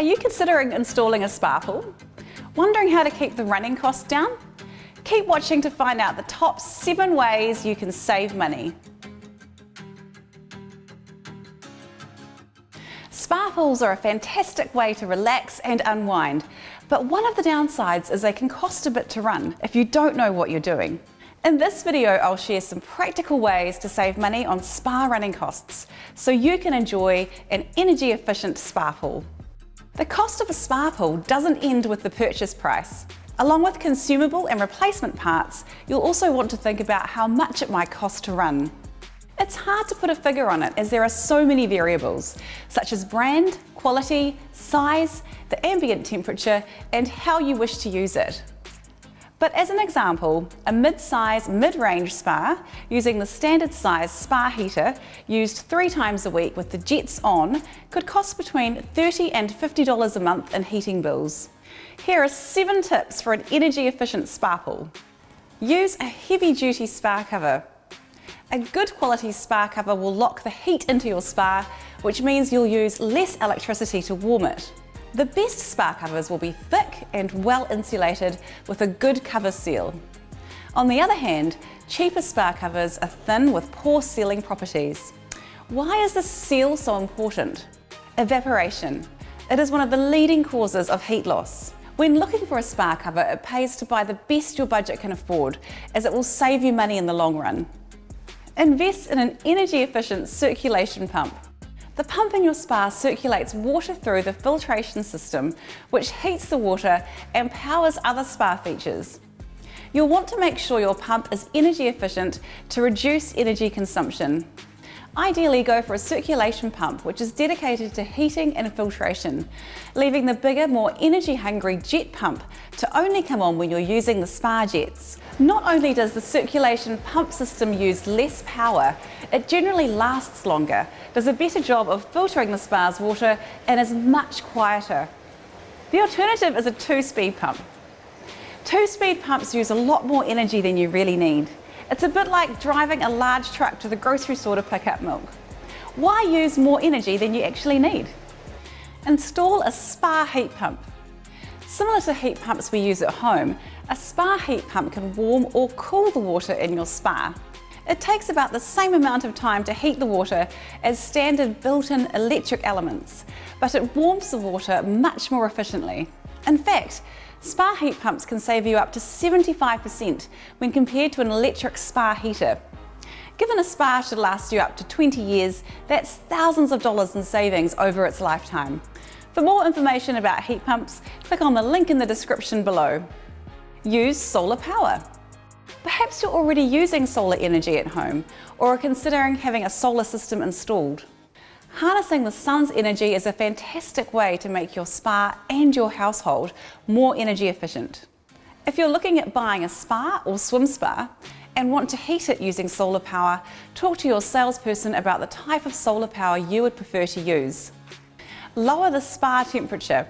Are you considering installing a spa pool? Wondering how to keep the running costs down? Keep watching to find out the top 7 ways you can save money. Spa pools are a fantastic way to relax and unwind, but one of the downsides is they can cost a bit to run if you don't know what you're doing. In this video, I'll share some practical ways to save money on spa running costs so you can enjoy an energy efficient spa pool. The cost of a spa pool doesn't end with the purchase price. Along with consumable and replacement parts, you'll also want to think about how much it might cost to run. It's hard to put a figure on it as there are so many variables, such as brand, quality, size, the ambient temperature, and how you wish to use it. But as an example, a mid-size, mid-range spa using the standard size spa heater used 3 times a week with the jets on could cost between $30 and $50 a month in heating bills. Here are 7 tips for an energy efficient spa pool. Use a heavy-duty spa cover. A good quality spa cover will lock the heat into your spa, which means you'll use less electricity to warm it. The best spa covers will be thick and well insulated with a good cover seal. On the other hand, cheaper spa covers are thin with poor sealing properties. Why is this seal so important? Evaporation. It is one of the leading causes of heat loss. When looking for a spa cover, it pays to buy the best your budget can afford, as it will save you money in the long run. Invest in an energy efficient circulation pump. The pump in your spa circulates water through the filtration system, which heats the water and powers other spa features. You'll want to make sure your pump is energy efficient to reduce energy consumption. Ideally, go for a circulation pump, which is dedicated to heating and filtration, leaving the bigger, more energy-hungry jet pump to only come on when you're using the spa jets. Not only does the circulation pump system use less power, it generally lasts longer, does a better job of filtering the spa's water, and is much quieter. The alternative is a 2-speed pump. 2-speed pumps use a lot more energy than you really need. It's a bit like driving a large truck to the grocery store to pick up milk. Why use more energy than you actually need? Install a spa heat pump. Similar to heat pumps we use at home, a spa heat pump can warm or cool the water in your spa. It takes about the same amount of time to heat the water as standard built-in electric elements, but it warms the water much more efficiently. In fact, spa heat pumps can save you up to 75% when compared to an electric spa heater. Given a spa should last you up to 20 years, that's thousands of dollars in savings over its lifetime. For more information about heat pumps, click on the link in the description below. Use solar power. Perhaps you're already using solar energy at home or are considering having a solar system installed. Harnessing the sun's energy is a fantastic way to make your spa and your household more energy efficient. If you're looking at buying a spa or swim spa and want to heat it using solar power, talk to your salesperson about the type of solar power you would prefer to use. Lower the spa temperature.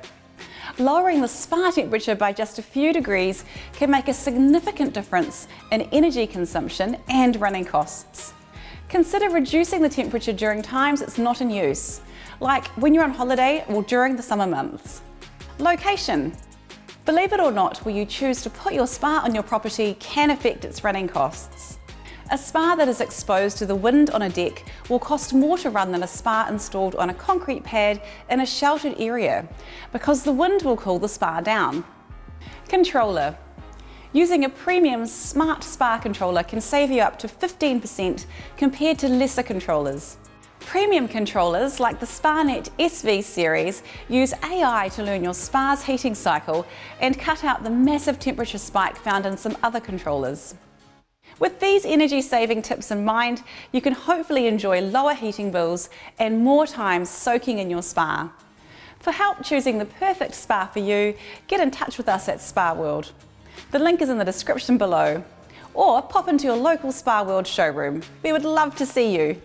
Lowering the spa temperature by just a few degrees can make a significant difference in energy consumption and running costs. Consider reducing the temperature during times it's not in use, like when you're on holiday or during the summer months. Location. Believe it or not, where you choose to put your spa on your property can affect its running costs. A spa that is exposed to the wind on a deck will cost more to run than a spa installed on a concrete pad in a sheltered area, because the wind will cool the spa down. Controller. Using a premium smart spa controller can save you up to 15% compared to lesser controllers. Premium controllers like the SpaNet SV series use AI to learn your spa's heating cycle and cut out the massive temperature spike found in some other controllers. With these energy-saving tips in mind, you can hopefully enjoy lower heating bills and more time soaking in your spa. For help choosing the perfect spa for you, get in touch with us at Spa World. The link is in the description below, or pop into your local Spa World showroom. We would love to see you.